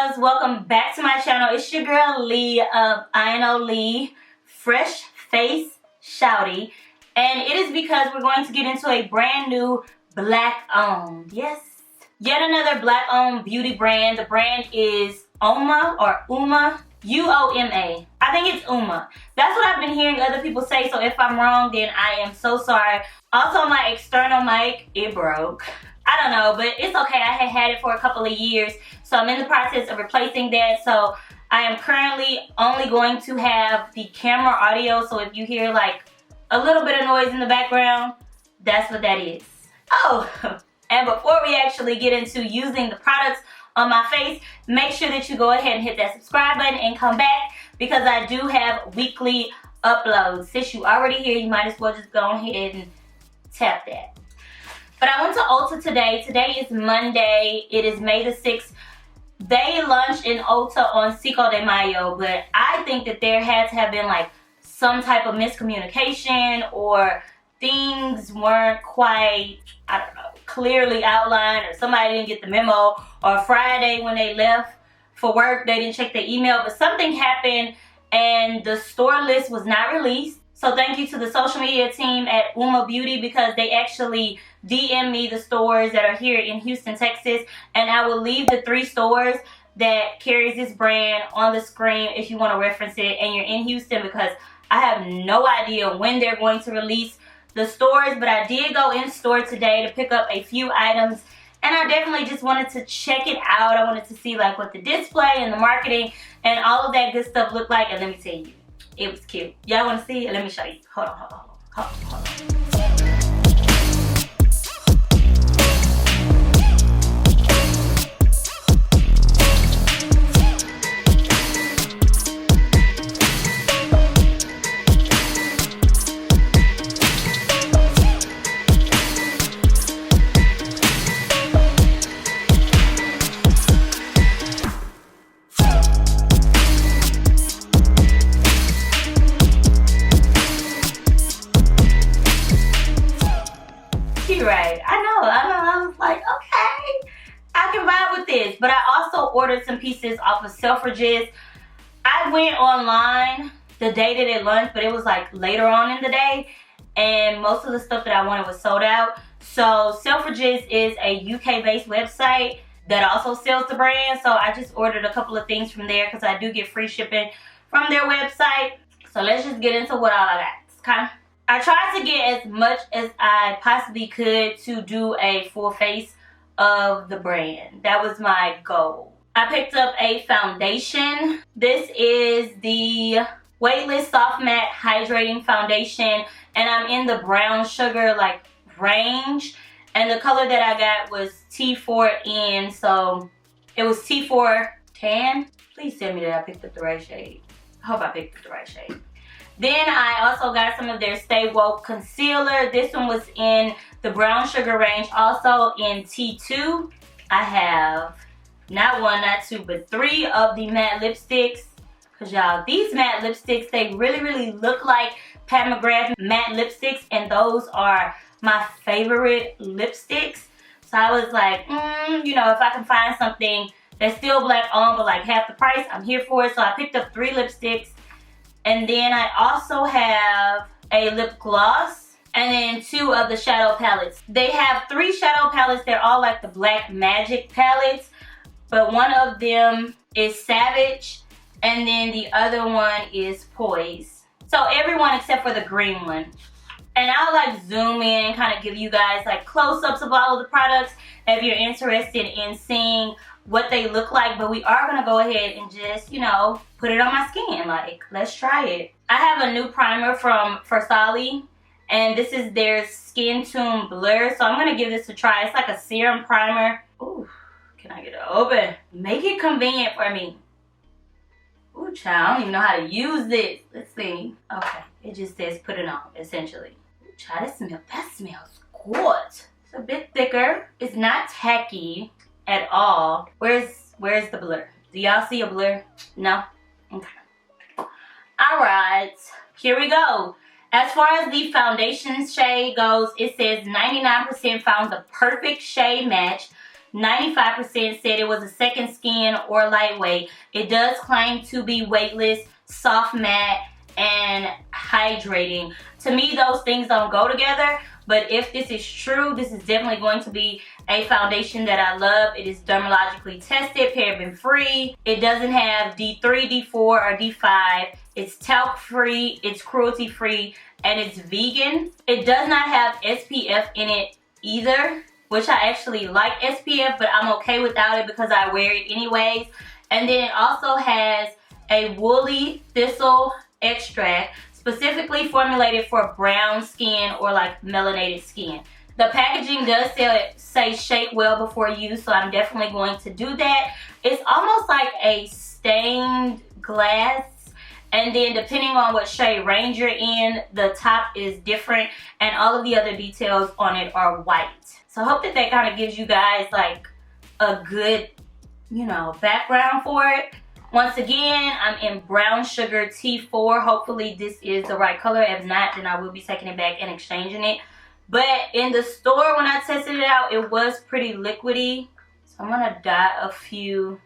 loves, welcome back to my channel. It's your girl Lee of INFLUENSTER, Fresh Face Shouty, and it is because we're going to get into a brand new black owned, yes, yet another black owned beauty brand. The brand is Uoma, U-O-M-A. I think it's Uoma. That's what I've been hearing other people say, so if I'm wrong, then I am so sorry. Also, my external mic, it broke. I don't know, but it's okay. I had it for a couple of years, so I'm in the process of replacing that. So I am currently only going to have the camera audio, so if you hear like a little bit of noise in the background, that's what that is. Oh, and before we actually get into using the products on my face, make sure that you go ahead and hit that subscribe button and come back, because I do have weekly uploads. Since you already here, you might as well just go ahead and tap that. But I went to Ulta today. Today is Monday. It is May the 6th. They launched in Ulta on Cinco de Mayo, but I think that there had to have been like some type of miscommunication, or things weren't quite, I don't know, clearly outlined, or somebody didn't get the memo, or Friday when they left for work, they didn't check their email, but something happened and the store list was not released. So thank you to the social media team at Uoma Beauty, because they actually DM me the stores that are here in Houston, Texas, and I will leave the 3 stores that carries this brand on the screen if you want to reference it and you're in Houston, because I have no idea when they're going to release the stores. But I did go in store today to pick up a few items, and I definitely just wanted to check it out. I wanted to see like what the display and the marketing and all of that good stuff looked like, and let me tell you, it was cute. Y'all want to see it? Let me show you. Hold on. Right, I know. I was like, okay, I can vibe with this. But I also ordered some pieces off of Selfridges. I went online the day that it launched, but it was like later on in the day, and most of the stuff that I wanted was sold out. So Selfridges is a UK-based website that also sells the brand, so I just ordered a couple of things from there because I do get free shipping from their website. So let's just get into what all I got. Okay. I tried to get as much as I possibly could to do a full face of the brand. That was my goal. I picked up a foundation. This is the Weightless Soft Matte Hydrating Foundation, and I'm in the brown sugar like range. And the color that I got was T4N, so it was T4 Tan. Please tell me that I picked up the right shade. I hope I picked up the right shade. Then I also got some of their Stay Woke concealer. This one was in the brown sugar range, also in T2. I have not 1, not 2, but 3 of the matte lipsticks. Because y'all, these matte lipsticks, they really look like Pat McGrath matte lipsticks, and those are my favorite lipsticks. So I was like, you know, if I can find something that's still black on but like half the price, I'm here for it. So I picked up 3 lipsticks. And then I also have a lip gloss, and then 2 of the shadow palettes. They have 3 shadow palettes. They're all like the Black Magic palettes, but one of them is Savage, and then the other one is Poise. So everyone except for the green one. And I'll like zoom in, kind of give you guys like close-ups of all of the products if you're interested in seeing what they look like. But we are gonna go ahead and just, you know, put it on my skin. Like, let's try it. I have a new primer from Versali, and this is their Skin Tune Blur. So I'm gonna give this a try. It's like a serum primer. Ooh, can I get it open? Make it convenient for me. Ooh, child, I don't even know how to use this. Let's see. Okay, it just says put it on, essentially. Ooh, child, that smells good. It's a bit thicker. It's not tacky at all. Where's the blur? Do y'all see a blur? No? Okay. Alright, here we go. As far as the foundation shade goes, it says 99% found the perfect shade match. 95% said it was a second skin or lightweight. It does claim to be weightless, soft matte, and hydrating. To me, those things don't go together, but if this is true, this is definitely going to be a foundation that I love. It is dermatologically tested, paraben free. It doesn't have D3, D4, or D5. It's talc free, it's cruelty free, and it's vegan. It does not have SPF in it either, which I actually like SPF, but I'm okay without it because I wear it anyways. And then it also has a woolly thistle extract specifically formulated for brown skin or like melanated skin. The packaging does say shake well before use, so I'm definitely going to do that. It's almost like a stained glass, and then depending on what shade range you're in, the top is different, and all of the other details on it are white. So I hope that that kind of gives you guys like a good, you know, background for it. Once again, I'm in Brown Sugar T4. Hopefully this is the right color. If not, then I will be taking it back and exchanging it. But in the store, when I tested it out, it was pretty liquidy. So I'm gonna dot a few.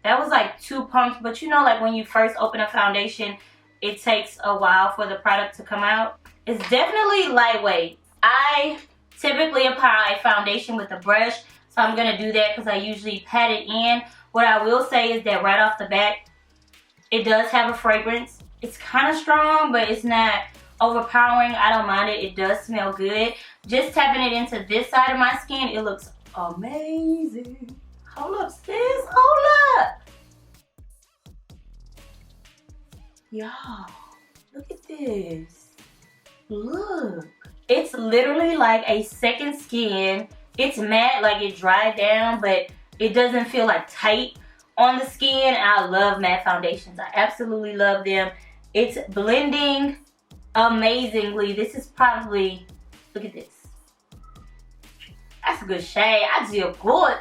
That was like 2 pumps, but you know, like when you first open a foundation, it takes a while for the product to come out. It's definitely lightweight. I typically apply foundation with a brush, so I'm gonna do that because I usually pat it in. What I will say is that right off the bat, it does have a fragrance. It's kind of strong, but it's not overpowering. I don't mind it. It does smell good. Just tapping it into this side of my skin, it looks amazing. Hold up, sis. Hold up. Y'all, look at this. Look. It's literally like a second skin. It's matte, like it dried down, but it doesn't feel like tight on the skin. I love matte foundations. I absolutely love them. It's blending amazingly. This is probably, look at this. That's a good shade. I do good.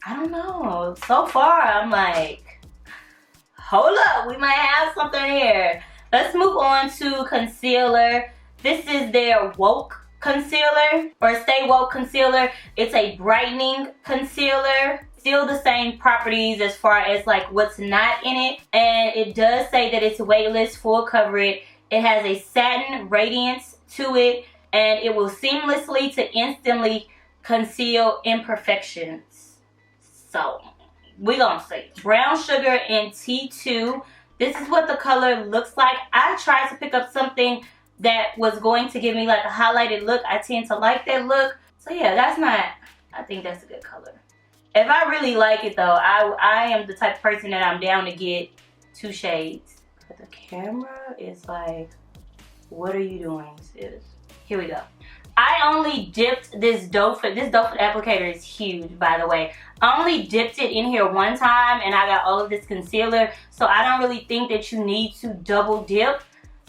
I don't know. So far, I'm like, hold up. We might have something here. Let's move on to concealer. This is their Woke concealer, or Stay Woke concealer. It's a brightening concealer. Still the same properties as far as like what's not in it. And it does say that it's weightless, full coverage. It has a satin radiance to it, and it will seamlessly to instantly conceal imperfections. So we're gonna say Brown Sugar in T2. This is what the color looks like. I tried to pick up something that was going to give me like a highlighted look. I tend to like that look. So yeah, that's not, I think that's a good color. If I really like it though, I am the type of person that I'm down to get 2 shades. But the camera is like, what are you doing, sis? Here we go. I only dipped this doe foot. This doe foot applicator is huge, by the way. I only dipped it in here one time and I got all of this concealer. So I don't really think that you need to double dip,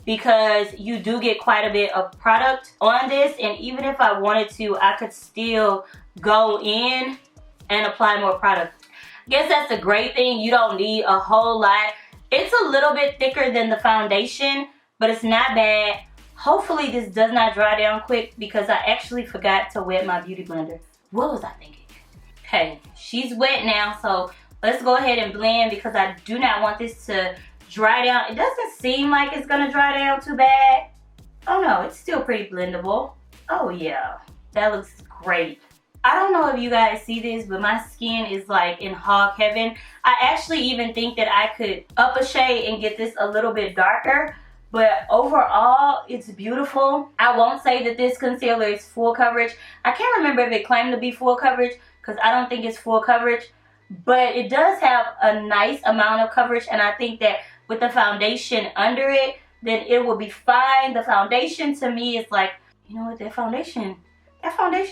because you do get quite a bit of product on this. And even if I wanted to, I could still go in and apply more product. I guess that's a great thing. You don't need a whole lot. It's a little bit thicker than the foundation, but it's not bad. Hopefully this does not dry down quick, because I actually forgot to wet my beauty blender. What was I thinking? Okay, she's wet now, so let's go ahead and blend, because I do not want this to dry down. It doesn't seem like it's gonna dry down too bad. Oh no, it's still pretty blendable. Oh yeah, that looks great. I don't know if you guys see this, but my skin is like in hog heaven. I actually even think that I could up a shade and get this a little bit darker, but overall, it's beautiful. I won't say that this concealer is full coverage. I can't remember if it claimed to be full coverage, because I don't think it's full coverage, but it does have a nice amount of coverage, and I think that with the foundation under it, then it will be fine. The foundation to me is like, you know what, that foundation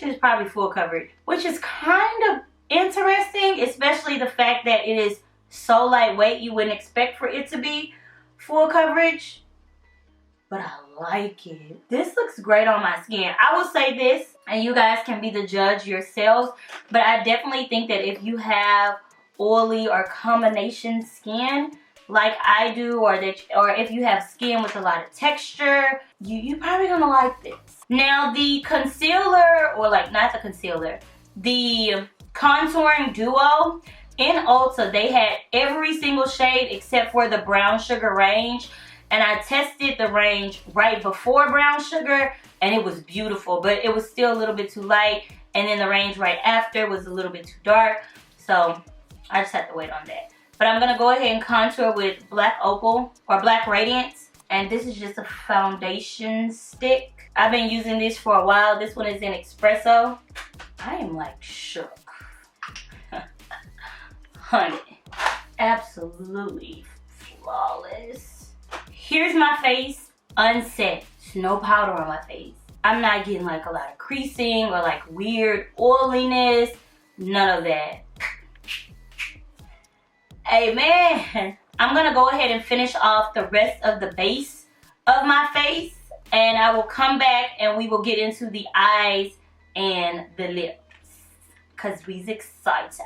is probably full coverage, which is kind of interesting, especially the fact that it is so lightweight. You wouldn't expect for it to be full coverage, but I like it. This looks great on my skin. I will say this, and you guys can be the judge yourselves, but I definitely think that if you have oily or combination skin like I do, or if you have skin with a lot of texture, you probably gonna like this. Now the concealer, or like not the concealer, the contouring duo. In Ulta, they had every single shade except for the brown sugar range. And I tested the range right before brown sugar, and it was beautiful, but it was still a little bit too light. And then the range right after was a little bit too dark. So I just have to wait on that. But I'm gonna go ahead and contour with Black Opal or Black Radiance. And this is just a foundation stick. I've been using this for a while. This one is in Espresso. I am like shook. Honey, absolutely flawless. Here's my face unset. There's no powder on my face. I'm not getting like a lot of creasing or like weird oiliness. None of that. Amen. I'm gonna go ahead and finish off the rest of the base of my face, and I will come back and we will get into the eyes and the lips because we's excited.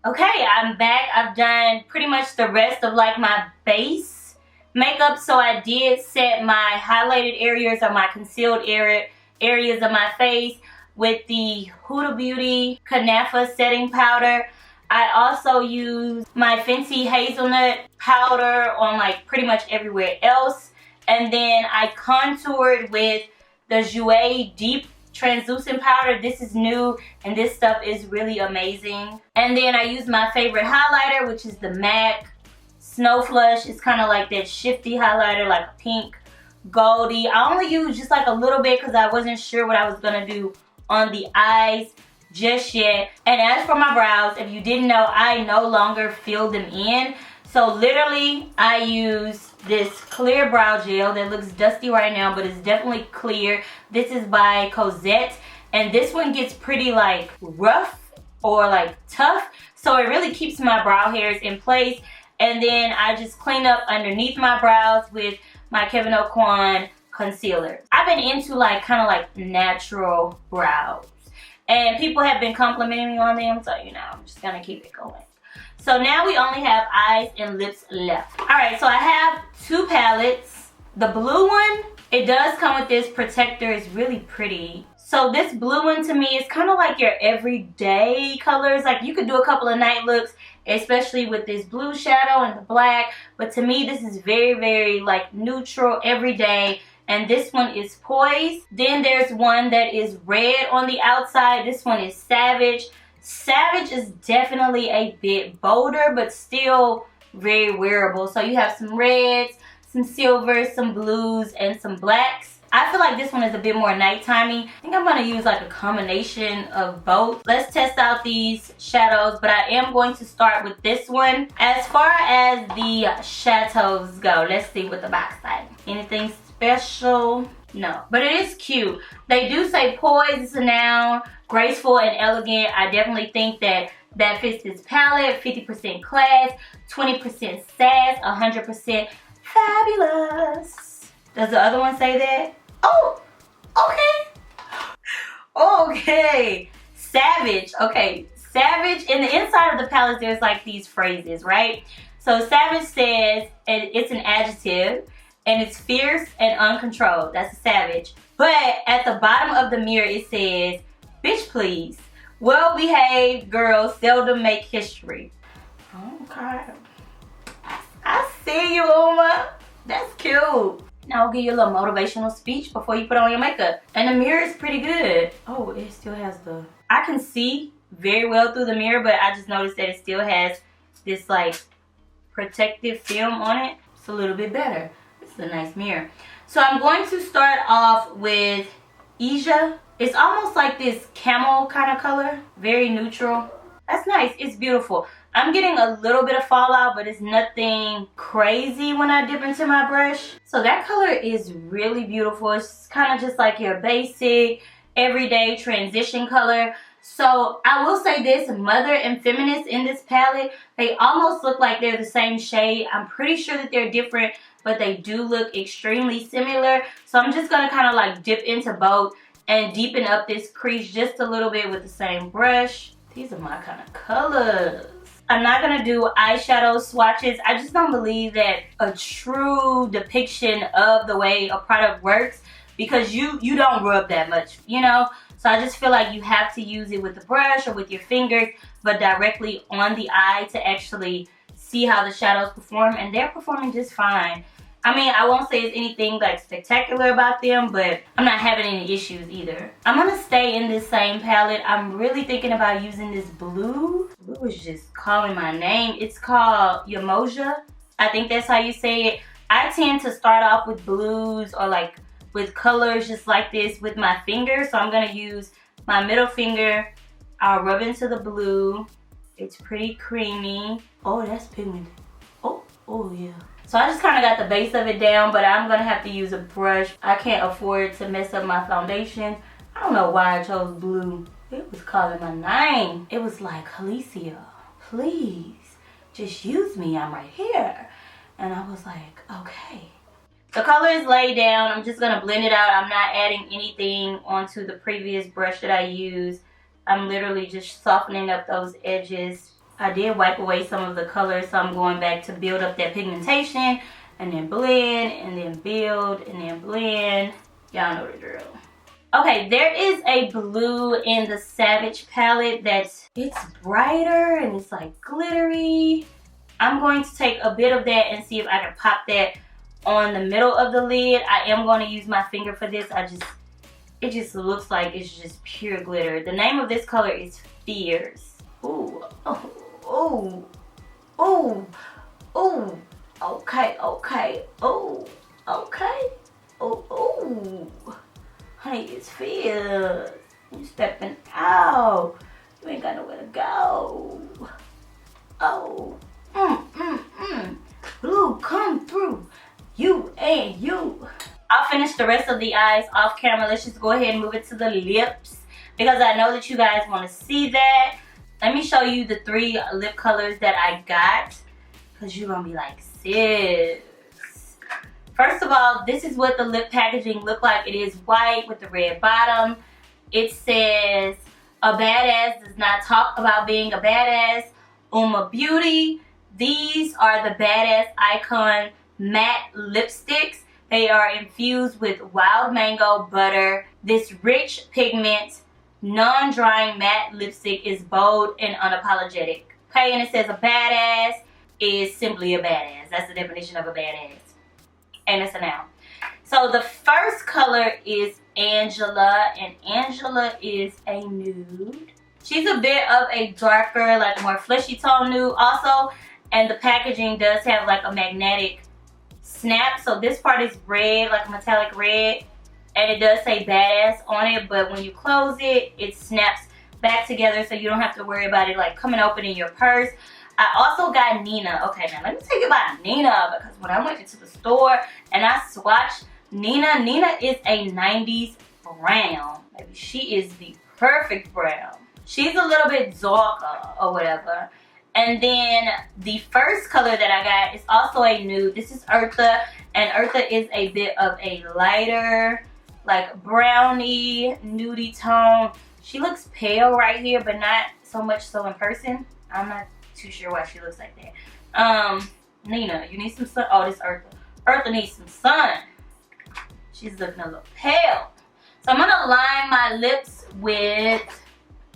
Okay, I'm back. I've done pretty much the rest of like my base makeup. So I did set my highlighted areas or my concealed areas of my face with the Uoma Beauty Kanafa setting powder. I also used my Fenty hazelnut powder on like pretty much everywhere else. And then I contoured with the Jouer Deep translucent powder. This is new and this stuff is really amazing. And then I used my favorite highlighter, which is the MAC Snow Flush. It's kind of like that shifty highlighter, like a pink goldy. I only used just like a little bit because I wasn't sure what I was gonna do on the eyes just yet. And as for my brows, if you didn't know, I no longer fill them in. So literally I use this clear brow gel that looks dusty right now, but it's definitely clear. This is by Cosette, and this one gets pretty like rough or like tough, so it really keeps my brow hairs in place. And then I just clean up underneath my brows with my Kevyn Aucoin concealer. I've been into like kind of like natural brows, and people have been complimenting me on them, so you know, I'm just gonna keep it going. So now we only have eyes and lips left. All right, so I have two palettes. The blue one, it does come with this protector. It's really pretty. So this blue one to me is kind of like your everyday colors. Like you could do a couple of night looks, especially with this blue shadow and the black. But to me, this is very, very like neutral, everyday. And this one is Poise. Then there's one that is red on the outside. This one is Savage. Savage is definitely a bit bolder, but still very wearable. So you have some reds, some silvers, some blues, and some blacks. I feel like this one is a bit more nighttimey. I think I'm going to use like a combination of both. Let's test out these shadows, but I am going to start with this one. As far as the shadows go, let's see what the box says. Anything special? No, but it is cute. They do say poise is a noun, graceful and elegant. I definitely think that that fits this palette. 50% class, 20% sass, 100% fabulous. Does the other one say that? Oh, okay. Okay, Savage. Okay, Savage. In the inside of the palette, there's like these phrases, right? So Savage says, and it's an adjective, and it's fierce and uncontrolled. That's a savage. But at the bottom of the mirror, it says, bitch please. Well-behaved girls seldom make history. Okay. I see you, Uoma. That's cute. Now I'll give you a little motivational speech before you put on your makeup. And the mirror is pretty good. Oh, it still has the... I can see very well through the mirror, but I just noticed that it still has this like protective film on it. It's a little bit better. It's a nice mirror. So I'm going to start off with Asia. It's almost like this camel kind of color. Very neutral. That's nice. It's beautiful. I'm getting a little bit of fallout, but it's nothing crazy when I dip into my brush. So that color is really beautiful. It's kind of just like your basic, everyday transition color. So I will say this, Mother and Feminist in this palette, they almost look like they're the same shade. I'm pretty sure that they're different, but they do look extremely similar. So I'm just going to kind of like dip into both and deepen up this crease just a little bit with the same brush. These are my kind of colors. I'm not going to do eyeshadow swatches. I just don't believe that a true depiction of the way a product works, because you don't rub that much, you know? So I just feel like you have to use it with the brush or with your fingers, but directly on the eye to actually see how the shadows perform, and they're performing just fine. I mean, I won't say it's anything like spectacular about them, but I'm not having any issues either. I'm gonna stay in this same palette. I'm really thinking about using this blue. Blue is just calling my name. It's called Uoma. I think that's how you say it. I tend to start off with blues or like with colors just like this with my finger. So I'm gonna use my middle finger. I'll rub into the blue. It's pretty creamy. Oh, that's pigmented. Oh yeah. So I just kind of got the base of it down, but I'm going to have to use a brush. I can't afford to mess up my foundation. I don't know why I chose blue. It was calling my name. It was like, Alicia, please, just use me. I'm right here. And I was like, okay. The color is laid down. I'm just going to blend it out. I'm not adding anything onto the previous brush that I used. I'm literally just softening up those edges. I did wipe away some of the color, so I'm going back to build up that pigmentation, and then blend, and then build, and then blend. Y'all know the drill. Okay, there is a blue in the Savage palette it's brighter and it's like glittery. I'm going to take a bit of that and see if I can pop that on the middle of the lid. I am going to use my finger for this. It just looks like it's just pure glitter. The name of this color is Fierce. Ooh, oh. Oh, oh, oh, okay, okay, oh, okay, oh, honey, it's fierce. You stepping out. You ain't got nowhere to go. Oh, blue, come through. You and you. I'll finish the rest of the eyes off camera. Let's just go ahead and move it to the lips because I know that you guys want to see that. Let me show you the 3 lip colors that I got, because you're going to be like, sis. First of all, this is what the lip packaging look like. It is white with the red bottom. It says, a badass does not talk about being a badass. Uoma Beauty. These are the Badass Icon matte lipsticks. They are infused with wild mango butter. This rich pigment non-drying matte lipstick is bold and unapologetic. Okay, and it says a badass is simply a badass. That's the definition of a badass. And it's a noun. So the first color is Angela, and Angela is a nude. She's a bit of a darker, like more fleshy tone nude also. And the packaging does have like a magnetic snap. So this part is red, like a metallic red. And it does say badass on it, but when you close it, it snaps back together so you don't have to worry about it like coming open in your purse. I also got Nina. Okay, now let me tell you about Nina, because when I went into the store and I swatched Nina is a 90s brown. Maybe she is the perfect brown. She's a little bit darker or whatever. And then the first color that I got is also a nude. This is Eartha, and Eartha is a bit of a lighter, like brownie, nudie tone. She looks pale right here, but not so much so in person. I'm not too sure why she looks like that. Nina, you need some sun. Oh, this Eartha. Eartha needs some sun. She's looking a little pale. So I'm gonna line my lips with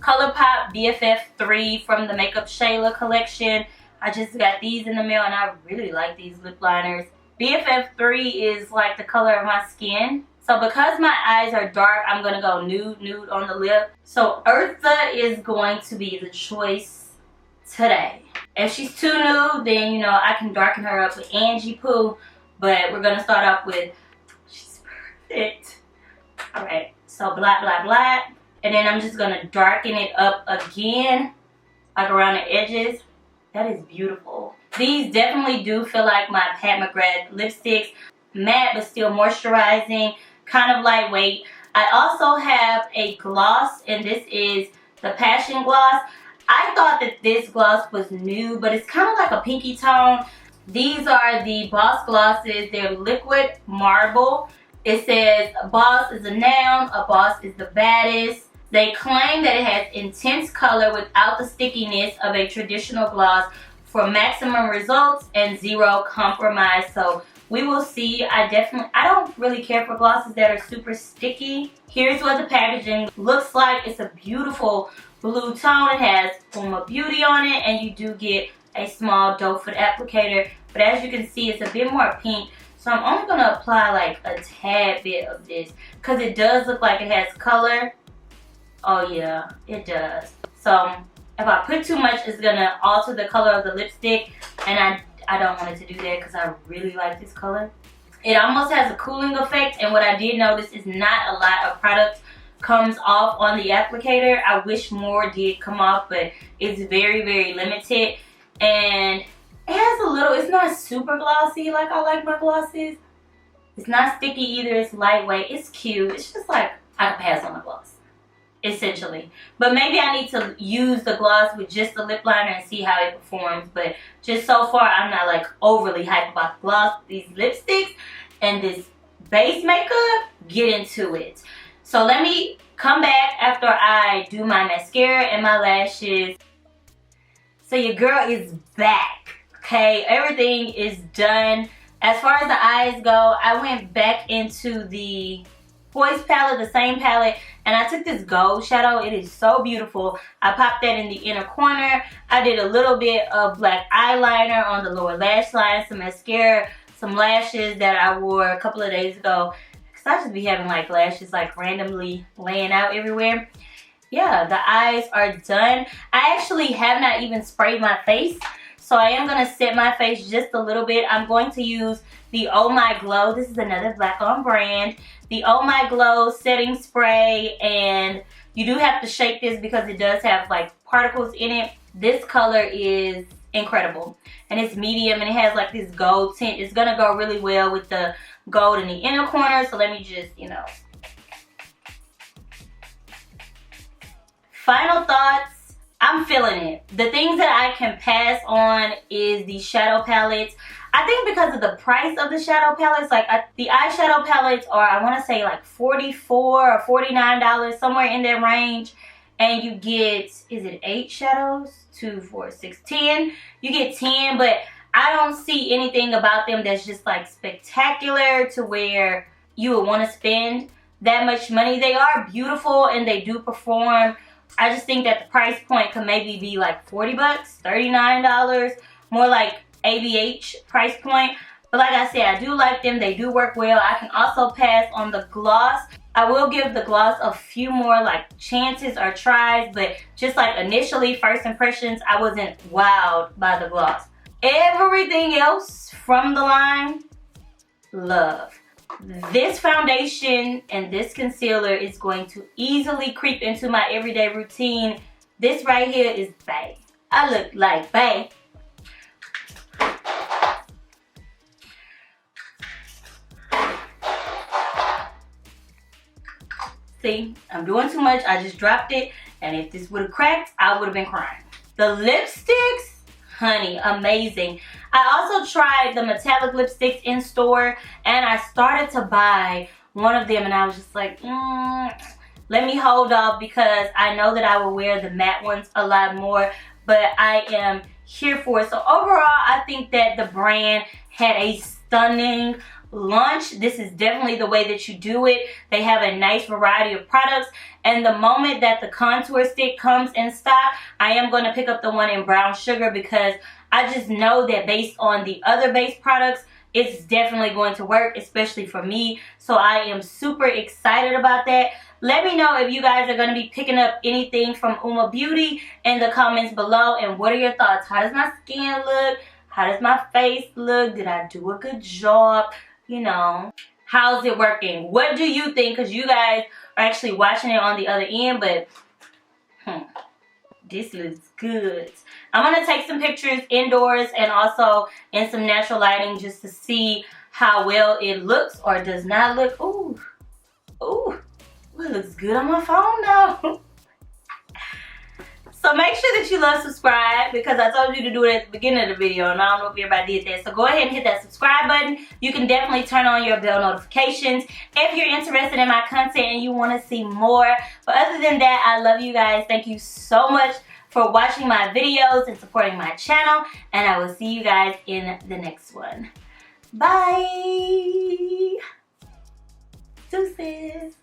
ColourPop BFF 3 from the Makeup Shayla collection. I just got these in the mail and I really like these lip liners. BFF 3 is like the color of my skin. So because my eyes are dark, I'm going to go nude on the lip. So Eartha is going to be the choice today. If she's too nude, then, you know, I can darken her up with Angie Poo. But we're going to start off with, she's perfect. Alright, so black, black, black. And then I'm just going to darken it up again, like around the edges. That is beautiful. These definitely do feel like my Pat McGrath lipsticks. Matte, but still moisturizing. Kind of lightweight. I also have a gloss, and this is the Passion Gloss. I thought that this gloss was new, but it's kind of like a pinky tone. These are the Boss glosses. They're liquid marble. It says a boss is a noun, a boss is the baddest. They claim that it has intense color without the stickiness of a traditional gloss for maximum results and zero compromise. So We will see. I don't really care for glosses that are super sticky. Here's what the packaging looks like. It's a beautiful blue tone. It has Uoma Beauty on it, and you do get a small doe foot applicator. But as you can see, it's a bit more pink. So I'm only going to apply like a tad bit of this because it does look like it has color. Oh yeah, it does. So if I put too much, it's going to alter the color of the lipstick, and I don't want it to do that because I really like this color. It almost has a cooling effect, and what I did notice is not a lot of product comes off on the applicator. I wish more did come off, but it's very, very limited. And it has a little, it's not super glossy like I like my glosses. It's not sticky either. It's lightweight. It's cute. It's just like I can pass on the gloss, essentially. But maybe I need to use the gloss with just the lip liner and see how it performs. But just so far, I'm not like overly hyped about the gloss, these lipsticks, and this base makeup. Get into it. So let me come back after I do my mascara and my lashes. So your girl is back. Okay, everything is done. As far as the eyes go, I went back into the Poise palette, the same palette, and I took this gold shadow. It is so beautiful. I popped that in the inner corner. I did a little bit of black eyeliner on the lower lash line, some mascara, some lashes that I wore a couple of days ago. Because I just be having like lashes like randomly laying out everywhere. Yeah, the eyes are done. I actually have not even sprayed my face. So I am going to set my face just a little bit. I'm going to use the Oh My Glow. This is another black on brand. The Oh My Glow setting spray. And you do have to shake this because it does have like particles in it. This color is incredible. And it's medium and it has like this gold tint. It's going to go really well with the gold in the inner corner. So let me just, you know. Final thoughts. I'm feeling it. The things that I can pass on is the shadow palettes. I think because of the price of the shadow palettes, like the eyeshadow palettes are, I want to say like $44 or $49, somewhere in that range. And you get, is it 8 shadows? 2, 4, 6, 10. You get 10, but I don't see anything about them that's just like spectacular to where you would want to spend that much money. They are beautiful and they do perform. I just think that the price point could maybe be like $40, $39, more like ABH price point. But like I said, I do like them. They do work well. I can also pass on the gloss. I will give the gloss a few more like chances or tries, but just like initially, first impressions, I wasn't wowed by the gloss. Everything else from the line, love. This foundation and this concealer is going to easily creep into my everyday routine. This right here is bae. I look like bae. See, I'm doing too much. I just dropped it. And if this would have cracked, I would have been crying. The lipsticks, honey, amazing. I also tried the metallic lipsticks in store, and I started to buy one of them, and I was just like, let me hold off because I know that I will wear the matte ones a lot more, but I am here for it. So overall, I think that the brand had a stunning launch. This is definitely the way that you do it. They have a nice variety of products, and the moment that the contour stick comes in stock, I am going to pick up the one in brown sugar because I just know that based on the other base products, it's definitely going to work, especially for me. So I am super excited about that. Let me know if you guys are going to be picking up anything from Uoma Beauty in the comments below, and what are your thoughts? How does my skin look? How does my face look? Did I do a good job? You know, how's it working? What do you think? Because you guys are actually watching it on the other end, but this looks good. I'm going to take some pictures indoors and also in some natural lighting just to see how well it looks or does not look. Ooh, ooh, it looks good on my phone now. So make sure that you love subscribe because I told you to do it at the beginning of the video and I don't know if everybody did that. So go ahead and hit that subscribe button. You can definitely turn on your bell notifications if you're interested in my content and you want to see more. But other than that, I love you guys. Thank you so much for watching my videos and supporting my channel. And I will see you guys in the next one. Bye. Deuces.